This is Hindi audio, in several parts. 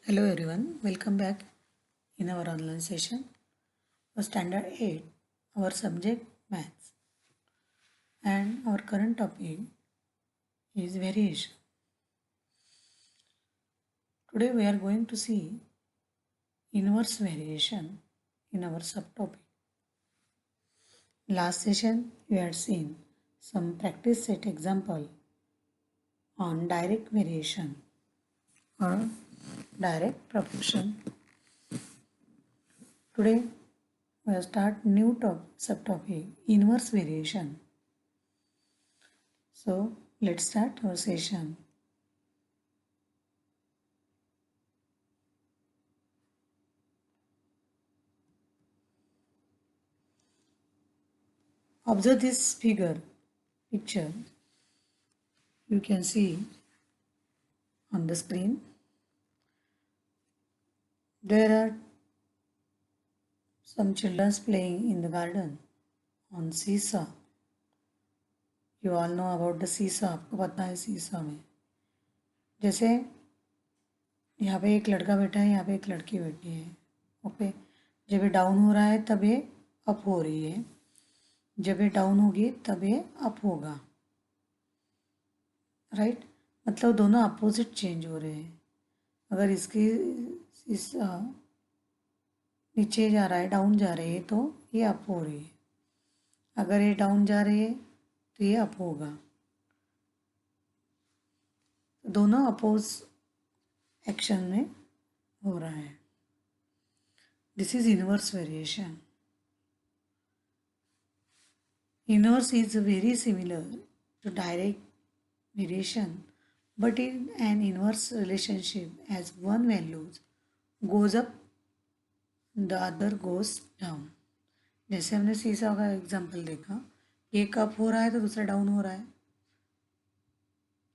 Hello everyone, welcome back in our online session for Standard 8, our subject Maths, and our current topic is variation. Today we are going to see inverse variation in our subtopic. Last session we had seen some practice set example on direct variation or direct proportion. Today we will start new subtopic inverse variation. So let's start our session. Observe this picture you can see on the screen. There are some children playing in the garden on seesaw. You all know about the seesaw. आपको पता है seesaw में जैसे यहाँ पे एक लड़का बैठा है, यहाँ पे एक लड़की बैठी है. ओके, जब ये डाउन हो रहा है तब ये अप हो रही है, जब ये डाउन होगी तब ये अप होगा. राइट, मतलब दोनों अपोजिट चेंज हो रहे हैं. अगर इसकी इस नीचे जा रहा है, डाउन जा रही है, तो ये अप हो रही है. अगर ये डाउन जा रही है तो ये अप होगा. दोनों अपोज एक्शन में हो रहा है. This is inverse variation. Inverse is very similar to direct variation, but in an inverse relationship, as one value goes up, the other goes down. जैसे हमने सीसा का एग्जाम्पल देखा, एक अप हो रहा है तो दूसरा डाउन हो रहा है.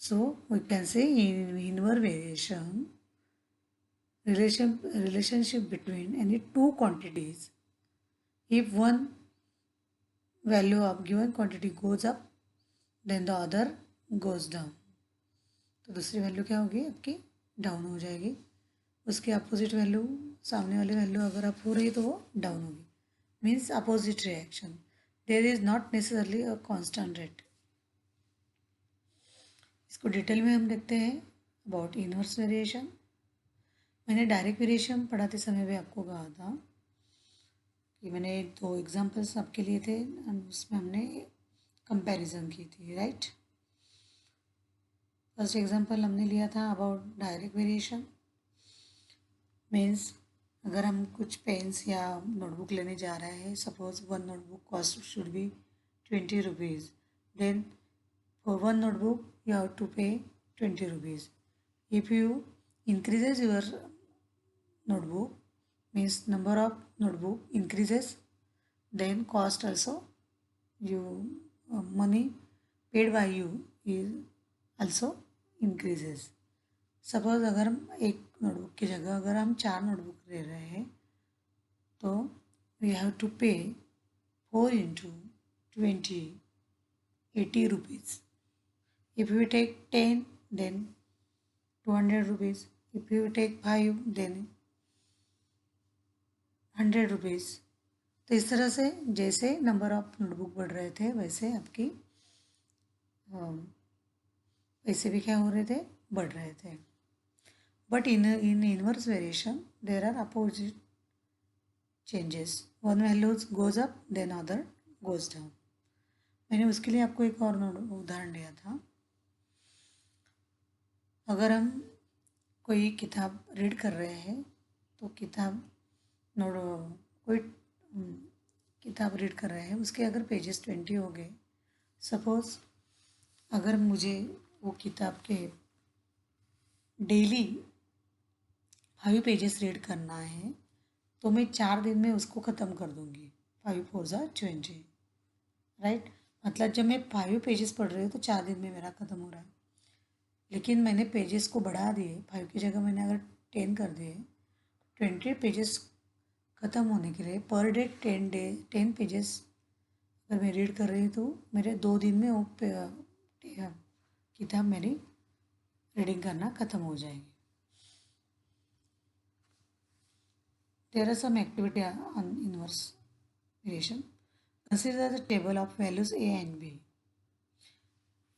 So we can say in inverse variation, relationship between any two quantities, if one value of given quantity goes up, then the other goes down. तो दूसरी वैल्यू क्या होगी आपकी, डाउन हो जाएगी. उसके अपोजिट वैल्यू, सामने वाली वैल्यू अगर अप हो रही है तो वो डाउन होगी. Means opposite reaction. There is not necessarily a constant rate. इसको डिटेल में हम देखते हैं अबाउट इनवर्स वेरिएशन. मैंने डायरेक्ट वेरिएशन पढ़ाते समय भी आपको कहा था कि मैंने 2 एग्जाम्पल्स आपके लिए थे, उसमें हमने कंपैरिजन की थी. राइट, फर्स्ट एग्जाम्पल हमने लिया था अबाउट डायरेक्ट वेरिएशन. मीन्स अगर हम कुछ पेन्स या नोटबुक लेने जा रहे हैं, suppose one notebook cost should be 20 rupees, then for one notebook you have to pay 20 rupees. If you increases your notebook, means number of notebook increases, then cost also you money paid by you is also increases. Suppose अगर हम एक नोटबुक की जगह अगर हम 4 नोटबुक ले रहे हैं तो वी हैव टू पे 4 into 20 80 rupees. If you take 10, then 200 rupees. If you take 5, then 100 rupees. तो इस तरह से जैसे नंबर ऑफ नोटबुक बढ़ रहे थे वैसे आपकी पैसे भी क्या हो रहे थे, बढ़ रहे थे. But in inverse variation there are opposite changes. One values goes up, then other goes down. मैंने उसके लिए आपको एक और उदाहरण दिया था. अगर हम कोई किताब रीड कर रहे हैं तो कोई किताब रीड कर रहे हैं, उसके अगर पेजेस 20 हो गए, सपोज अगर मुझे वो किताब के डेली 5 पेजेस रीड करना है तो मैं 4 दिन में उसको ख़त्म कर दूँगी. 5 4 ज़ा 20. राइट, मतलब जब मैं 5 पेजेस पढ़ रही हूँ तो 4 दिन में मेरा ख़त्म हो रहा है. लेकिन मैंने पेजेस को बढ़ा दिए, 5 की जगह मैंने अगर 10 कर दिए, 20 पेजेस ख़त्म होने के लिए पर डे 10 पेजेस अगर मैं रीड कर रही हूँ तो मेरे 2 दिन में वो किताब मेरी रीडिंग करना ख़त्म हो जाएगी. there are some activity on inverse variation. Consider the table of values A and B.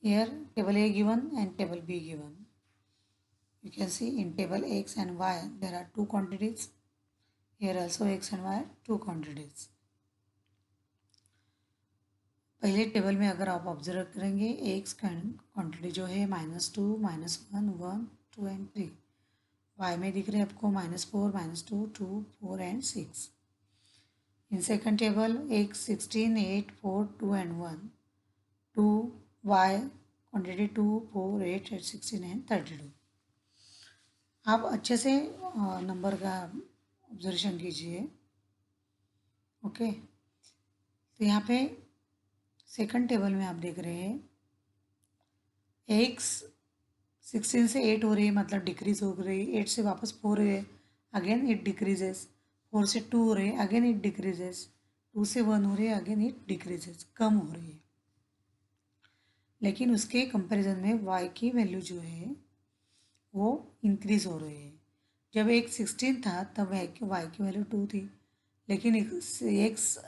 Here table A given and table B given. You can see in table X and Y there are two quantities. Here also X and Y two quantities. पहले टेबल में अगर आप ऑब्जर्व करेंगे एक्स क्वांटिटी जो है -2, -1, 1, 2 एंड 3. वाई में दिख रहे हैं आपको -4, -2, 2, 4 and 6. In second table X 16, 8, 4, 2 and 1. 2 Y quantity 2, 4, 8, 16 and 32. आप अच्छे से नंबर का ऑब्जर्वेशन कीजिए. ओके, तो यहाँ पे सेकंड टेबल में आप देख रहे हैं एक्स 16 से 8 हो रही है, मतलब डिक्रीज हो रही है. 8 से वापस 4 है, अगेन इट डिक्रीजेस. 4 से 2 हो रही है, अगेन इट डिक्रीजेस. 2 से 1 हो रही है, अगेन इट डिक्रीजेस, कम हो रही है. लेकिन उसके कंपैरिजन में y की वैल्यू जो है वो इंक्रीज हो रही है. जब एक 16 था तब y की वैल्यू 2 थी, लेकिन एक्स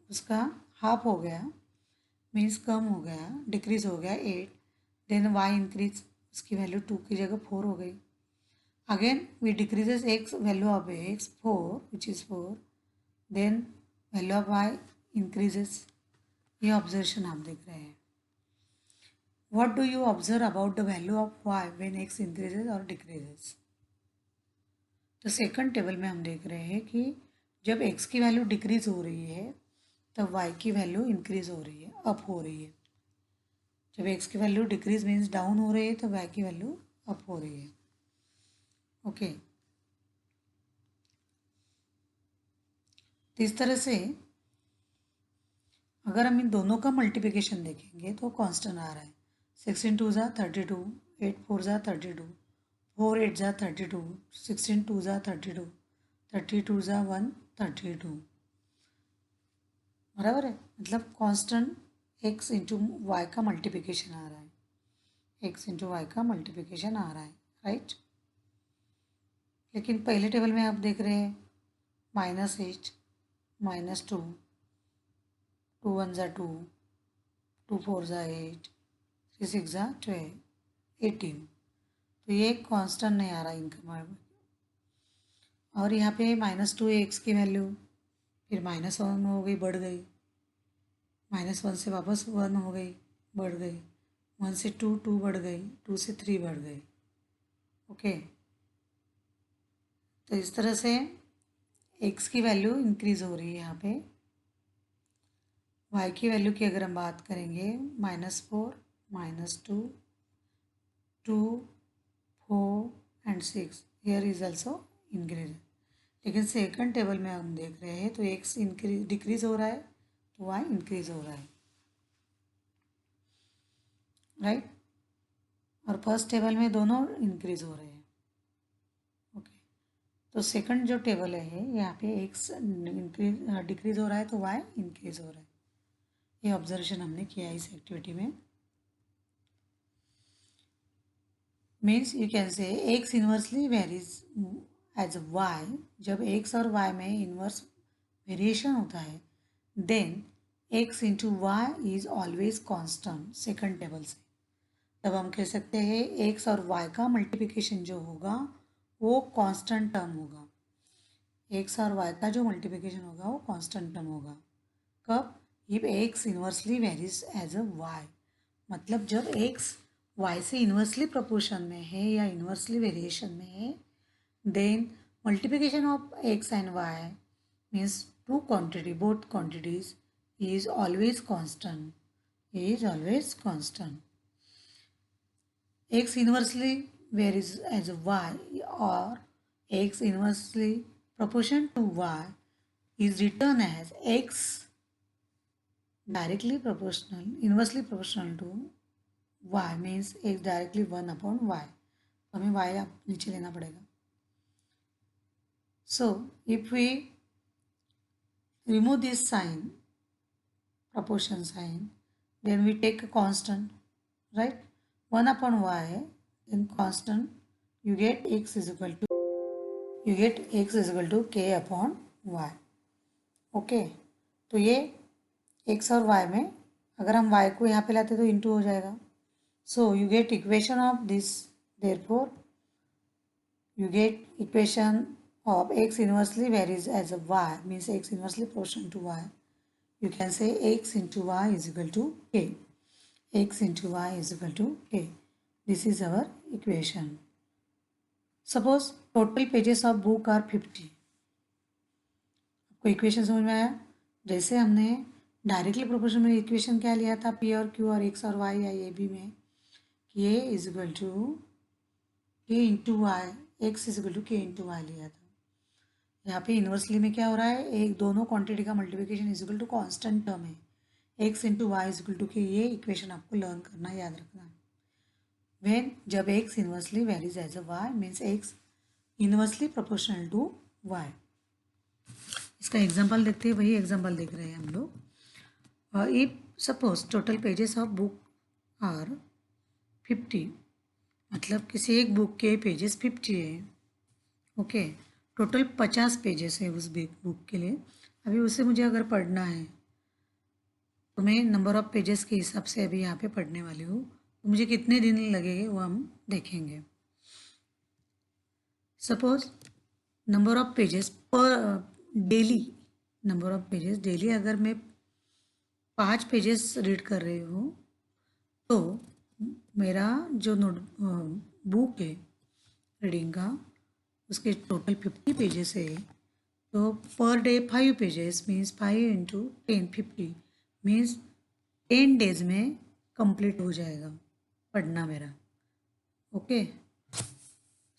उसका हाफ हो गया, मीन्स कम हो गया, डिक्रीज हो गया 8. देन y इंक्रीज, उसकी वैल्यू 2 की जगह 4 हो गई. Again we decreases x value of x 4 which is 4. Then value of y increases. ये ऑब्जर्वेशन आप देख रहे हैं. What do you observe about the value of y when x increases or decreases? तो सेकंड टेबल में हम देख रहे हैं कि जब x की वैल्यू डिक्रीज हो रही है तब y की वैल्यू इंक्रीज हो रही है, अप हो रही है. जब x की वैल्यू डिक्रीज मीन्स डाउन हो रही है तो y की वैल्यू अप हो रही है. ओके, तो इस तरह से अगर हम इन दोनों का मल्टीप्लिकेशन देखेंगे तो कांस्टेंट आ रहा है. 16 2 ज़ा 32, 8 4 ज़ा 32, 4 8 ज़ा 32, 16 2 ज़ा 32, 32 ज़ा 132. बराबर है, मतलब कांस्टेंट x इंटू वाई का मल्टीप्लिकेशन आ रहा है. x इंटू वाई का मल्टीप्लिकेशन आ रहा है, राइट. लेकिन पहले टेबल में आप देख रहे हैं -8, -2, 2 1 ज़ा 2, 2 4 ज़ा 8, 3 6 ज़ा 12, 18. तो ये कांस्टेंट नहीं आ रहा इनका. और यहाँ पे -2 एक्स की वैल्यू, फिर -1 हो गई, बढ़ गई. -1 से वापस 1 हो गई, बढ़ गई. 1 से 2 2 बढ़ गई, 2 से 3 बढ़ गई. ओके, तो इस तरह से एक्स की वैल्यू इंक्रीज हो रही है यहाँ पे. वाई की वैल्यू की अगर हम बात करेंगे -4, -2, 2, 4 and 6, here is also increase. लेकिन सेकंड टेबल में हम देख रहे हैं तो एक्स इंक्रीज डिक्रीज हो रहा है तो वाई इंक्रीज हो रहा है, राइट. और फर्स्ट टेबल में दोनों इंक्रीज हो रहे हैं. ओके, तो सेकंड जो टेबल है यहाँ पे एक्स इंक्रीज डिक्रीज हो रहा है तो वाई इंक्रीज हो रहा है. ये ऑब्जर्वेशन हमने किया इस एक्टिविटी में. Means you can say X inversely varies as Y. जब एक्स और वाई में इन्वर्स वेरिएशन होता है then X into Y is always constant. Second table से तब हम कह सकते हैं एक्स और वाई का मल्टीप्लिकेशन जो होगा वो कांस्टेंट टर्म होगा. एक्स और वाई का जो मल्टीप्लिकेशन होगा वो कांस्टेंट टर्म होगा. कब? If X inversely varies as a Y. मतलब जब एक्स वाई से इन्वर्सली प्रोपोर्शन में है या इन्वर्सली वेरिएशन में है then multiplication of X and Y means two quantity, both quantities is always constant, is always constant. X inversely varies as y or X inversely proportion to y is written as X directly proportional, inversely proportional to y means X directly 1 upon y. तो हमें y आप नीचे लेना पड़ेगा. So if we remove this sign, proportion sign, then we take a constant, right? 1 upon y, then constant, you get x is equal to, you get X is equal to K upon Y. Okay, तो ये एक्स और वाई में अगर हम वाई को यहाँ पे लाते तो इंटू हो जाएगा। So you get equation of this, therefore you get equation of x inversely varies as a y, means x inversely proportional to y. You can say x into y is equal to k. X into y is equal to k. This is our equation. Suppose total pages of book are 50. आपको इक्वेशन समझ में आया? जैसे हमने डायरेक्टली प्रोपोर्शन में इक्वेशन क्या लिया था, p और q और x और y या ए बी में, कि a is equal to k into Y, X is equal to K into Y लिया था। यहाँ पे इन्वर्सली में क्या हो रहा है, एक दोनों क्वांटिटी का multiplication is equal to constant term है, x into Y is equal to k. ये इक्वेशन आपको लर्न करना, याद रखना है। व्हेन जब X inversely varies as a Y means X inversely proportional to Y. इसका एग्जाम्पल देखते हैं, वही एग्जाम्पल देख रहे हैं हम लोग। If suppose total pages of book are 50, मतलब किसी एक बुक के पेजेस 50 है। ओके, टोटल 50 पेजेस है उस बुक के लिए। अभी उसे मुझे अगर पढ़ना है तो मैं नंबर ऑफ पेजेस के हिसाब से अभी यहाँ पे पढ़ने वाली हूँ, तो मुझे कितने दिन लगेंगे वो हम देखेंगे। सपोज नंबर ऑफ पेजेस पर daily, number of pages daily अगर मैं 5 पेजेस रीड कर रही हूँ तो मेरा जो बुक है रीडिंग का, उसके टोटल 50 पेजेस है, तो per day 5 pages means 5 into 10 50 means 10 days में कंप्लीट हो जाएगा पढ़ना मेरा। Okay,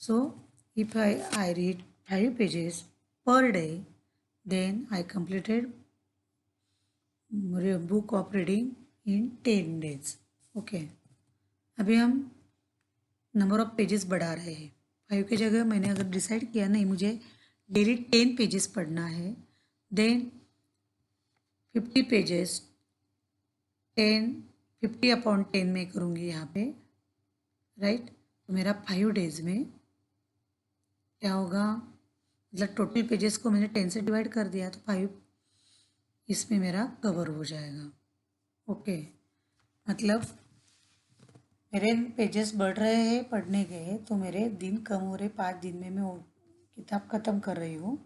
so if I read 5 pages per day then I completed book of reading in 10 days. Okay, अभी हम नंबर ऑफ पेजेस बढ़ा रहे हैं। 5 की जगह मैंने अगर डिसाइड किया नहीं मुझे डेली 10 पेजेस पढ़ना है, देन 50 पेजेस 10 50 अपॉन 10 में करूँगी यहाँ पे, राइट। तो मेरा 5 डेज में क्या होगा, मतलब टोटल पेजेस को मैंने 10 से डिवाइड कर दिया तो 5 इसमें मेरा कवर हो जाएगा। ओके, मतलब मेरे पेजेस बढ़ रहे हैं पढ़ने के, तो मेरे दिन कम हो रहे, 5 दिन में मैं वो किताब ख़त्म कर रही हूँ।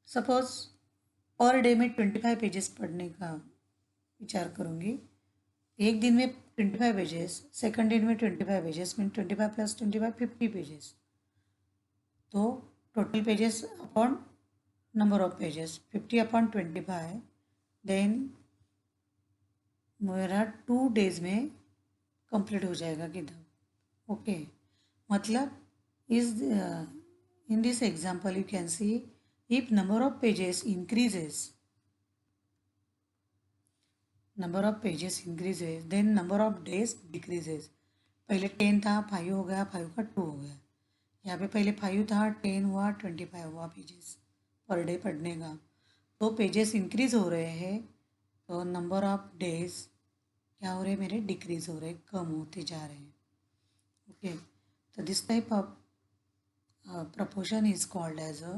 सपोज पर डे में 25 पेजेस पढ़ने का विचार करूँगी। एक दिन में 25 पेजेस, सेकंड दिन में 25 पेजेस मीन 25 प्लस 25 50 पेजेस। तो total pages upon number of pages 50 upon 25, then मेरा 2 डेज में कंप्लीट हो जाएगा किताब। ओके, मतलब इस in this example you can see if number of pages increases, number of pages increases then number of days decreases. पहले 10 था, 5 हो गया, 5 का 2 हो गया। यहाँ पे पहले 5 था, 10 हुआ, 25 हुआ पेजेस पर डे पढ़ने का। तो पेजेस इंक्रीज हो रहे हैं तो नंबर ऑफ डेज क्या हो रहे हैं मेरे, डिक्रीज हो रहे हैं, कम होते जा रहे हैं। ओके, तो this type of proportion is called as a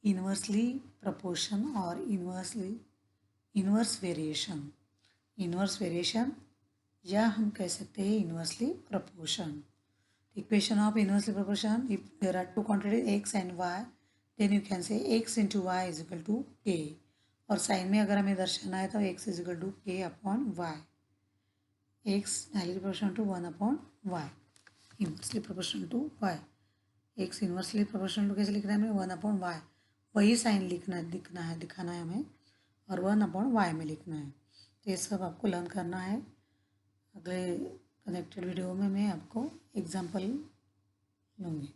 inversely proportion or inverse variation। inverse variation या हम कह सकते हैं inversely proportion। equation of inversely proportion, if there are two quantities x and y then you can say x into y is equal to k, और साइन में अगर हमें दर्शाना है तो x is equal to k upon y, x directly proportional to 1 upon y, inversely proportional to y। X inversely proportional to कैसे लिखना है हमें, 1 अपॉन वाई, वही साइन दिखाना है हमें, और 1 अपॉन वाई में लिखना है। तो ये सब आपको लर्न करना है। अगले कनेक्टेड वीडियो में मैं आपको एग्जाम्पल लूँगी।